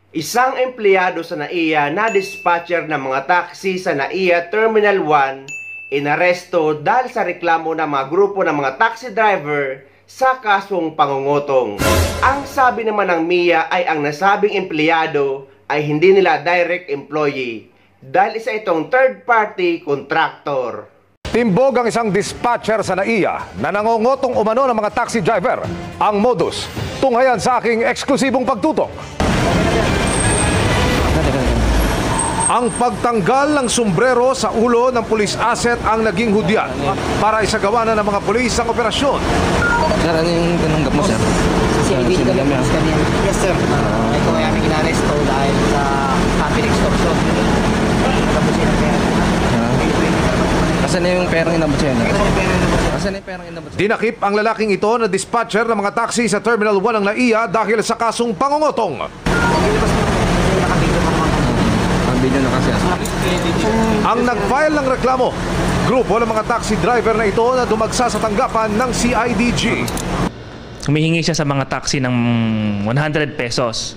Isang empleyado sa NAIA na dispatcher ng mga taxi sa NAIA Terminal 1 inaresto dahil sa reklamo ng mga grupo ng mga taxi driver sa kasong pangungutong. Ang sabi naman ng MIA ay ang nasabing empleyado ay hindi nila direct employee dahil isa itong third-party contractor. Timbog ang isang dispatcher sa NAIA na nangungutong umano ng mga taxi driver. Ang modus, tunghayan sa aking eksklusibong pagtutok. Ang pagtanggal ng sombrero sa ulo ng police asset ang naging hudyat para isagawa na ng mga pulis ang operasyon. Sir, ano yung tinanggap mo, sir? CID kami kanina. Yes, sir. Ito ay aming inaresto dahil sa traffic extortion. Nagabusin ang pera. Asan na yung perang inabot siya? Asan na yung perang inabot siya? Dinakip ang lalaking ito na dispatcher ng mga taxi sa Terminal 1 ng NAIA dahil sa kasong pangungutong. Video na kasi. Ang nag-file ng reklamo, grupo ng mga taxi driver na ito na dumagsa sa tanggapan ng CIDG. Humihingi siya sa mga taxi ng 100 pesos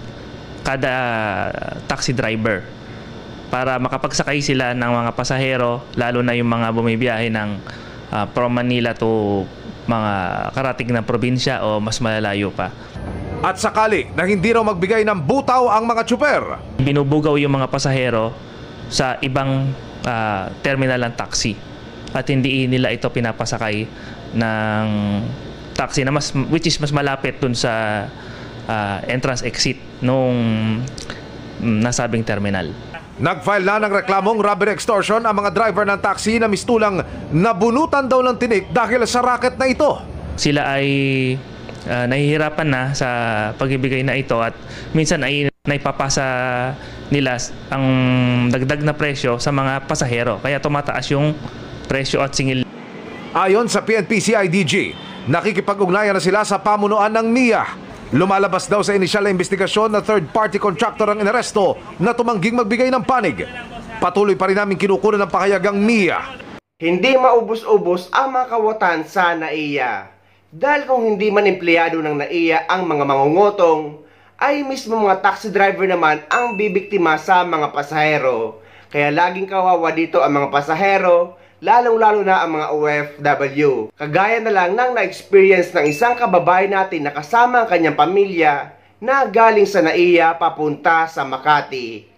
kada taxi driver para makapagsakay sila ng mga pasahero, lalo na yung mga bumibiyahe ng from Manila to mga karating na probinsya o mas malalayo pa. At sakali na hindi raw magbigay ng butaw ang mga tsuper, Binubugaw yung mga pasahero sa ibang terminal ng taxi at hindi nila ito pinapasakay ng taxi na which is mas malapit dun sa entrance exit nung nasabing terminal. nag-file na ng reklamong robbery extortion ang mga driver ng taxi na mistulang nabunutan daw ng tinik dahil sa racket na ito. Sila ay nahihirapan na sa pagbibigay na ito at minsan ay naipapasa nila ang dagdag na presyo sa mga pasahero kaya tumataas yung presyo at singil. Ayon sa PNP-CIDG, nakikipag-ugnayan na sila sa pamunuan ng MIA. Lumalabas daw sa inisyal na investigasyon na third-party contractor ang inaresto na tumangging magbigay ng panig. Patuloy pa rin namin kinukunan ng pahayagang MIA. Hindi maubos-ubos ang mga kawatan sa NAIA. Dahil kung hindi man empleyado ng NAIA ang mga mangungutong, ay mismo mga taxi driver naman ang bibiktima sa mga pasahero. Kaya laging kawawa dito ang mga pasahero, lalong-lalo na ang mga OFW. Kagaya na lang ng na-experience ng isang kababayan natin na kasama ang kanyang pamilya na galing sa NAIA papunta sa Makati.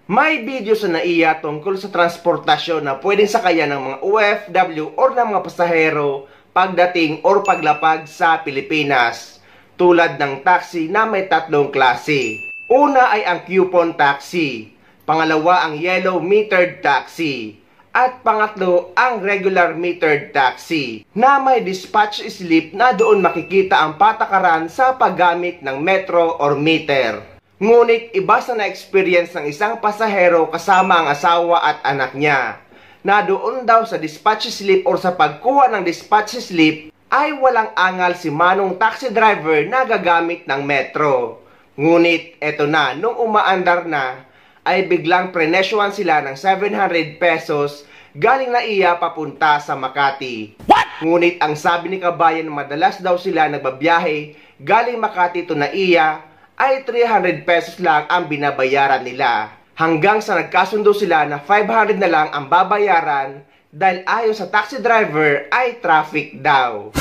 May video sa NAIA tungkol sa transportasyon na pwedeng sakayan ng mga OFW o ng mga pasahero pagdating or paglapag sa Pilipinas, tulad ng taxi na may tatlong klase. Una ay ang coupon taxi, pangalawa ang yellow metered taxi, at pangatlo ang regular metered taxi na may dispatch slip na doon makikita ang patakaran sa paggamit ng metro or meter. Ngunit iba sa na-experience ng isang pasahero kasama ang asawa at anak niya, na doon daw sa dispatch slip o sa pagkuha ng dispatch slip ay walang angal si manong taxi driver na gagamit ng metro. Ngunit eto na, nung umaandar na, ay biglang prenesyohan sila ng 700 pesos galing NAIA papunta sa Makati. What? Ngunit ang sabi ni kabayan na madalas daw sila nagbabiyahe galing Makati to NAIA ay 300 pesos lang ang binabayaran nila. Hanggang sa nagkasundo sila na 500 na lang ang babayaran dahil ayon sa taxi driver ay traffic daw.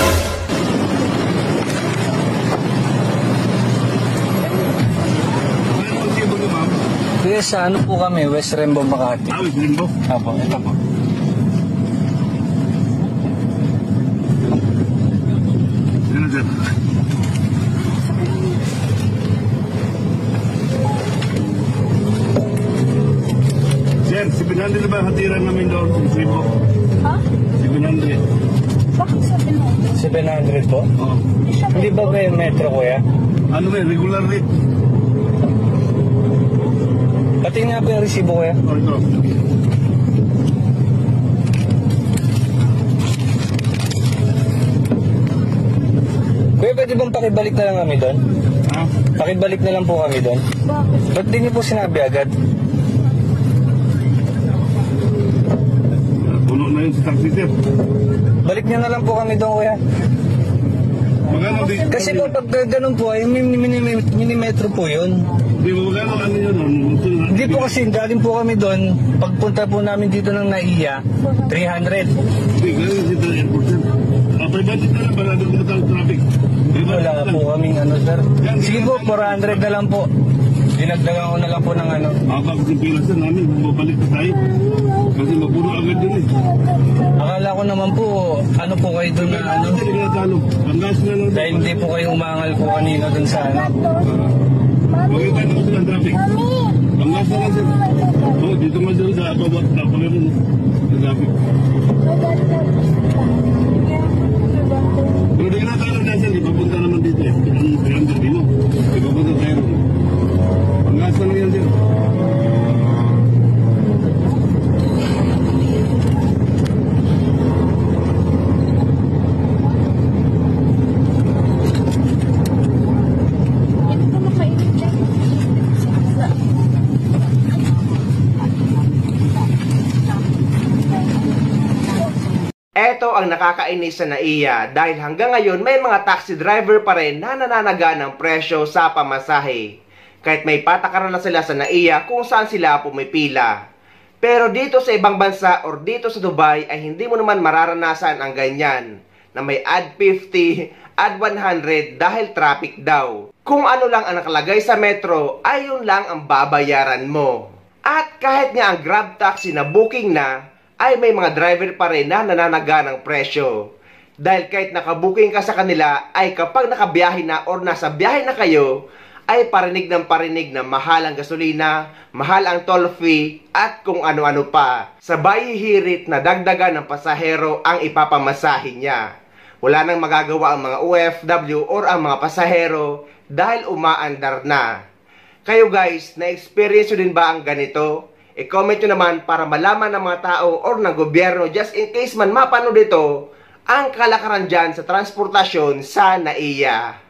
Kuya, sa ano po kami? West Rembo, Makati. West Rembo? Apo, ito po. Ano dyan? Sir, 700 na ba hatiran namin doon? West Rembo? Ha? 700. Bakit 700 po? Oo. Hindi ba kayo metro, kuya? Ano ba, regular rate? Pati nga po yung resibo, kuya. O, ito. Kuya, pwede bang pakibalik na lang kami doon? Ha? Pakibalik na lang po kami doon. Bakit? Ba't di niyo po sinabi agad? Puno na yun sa taxi, sir. Balik niyo na lang po kami doon, kuya. Magkano di? Kasi po pag ganun po ay minimetro po yun. Di ba magkano Hindi po kasi galing po kami doon. Pagpunta po namin dito ng NAIA, 300. Hindi, galing si Del Airport, sir. Private na lang, para doon matang traffic. Wala po kaming ano, sir. Sige po, 400 na lang po. Dinagdagan ko na lang po ng ano. Bakit yung pila, sir, namin, bumabalik na tayo. Kasi mapuno agad yun eh. Akala ko naman po, ano po kayo doon na ano. Hindi na talo. Panggas na lang. Dahil hindi po kayo umangal po kanina doon sa ano. Bakit tayo naman silang traffic? Panggas na lang, sir. Oo, dito nga sir, sa bawat na pangyaron. Sa traffic. Pero di ka na talo na, sir. Ipapunta naman dito eh. Ang dito. Ipapunta tayo. Panggas na lang yan, sir. Ito ang nakakainis sa NAIA dahil hanggang ngayon may mga taxi driver pa rin na nananaga ng presyo sa pamasahe. Kahit may patakaran na sila sa NAIA kung saan sila pumipila. Pero dito sa ibang bansa or dito sa Dubai ay hindi mo naman mararanasan ang ganyan na may add 50, add 100 dahil traffic daw. Kung ano lang ang nakalagay sa metro ay yun lang ang babayaran mo. At kahit nga ang Grab taxi na booking na ay may mga driver pa rin na nananaga ng presyo. Dahil kahit nakabooking ka sa kanila, ay kapag nakabiyahe na or nasa biyahe na kayo, ay parinig na mahal ang gasolina, mahal ang toll fee, at kung ano-ano pa. Sabay hirit na dagdagan ng pasahero ang ipapamasahe niya. Wala nang magagawa ang mga OFW or ang mga pasahero dahil umaandar na. Kayo guys, na-experience nyo din ba ang ganito? I-comment nyo naman para malaman ng mga tao or ng gobyerno just in case man mapanood ito ang kalakaran dyan sa transportasyon sa NAIA.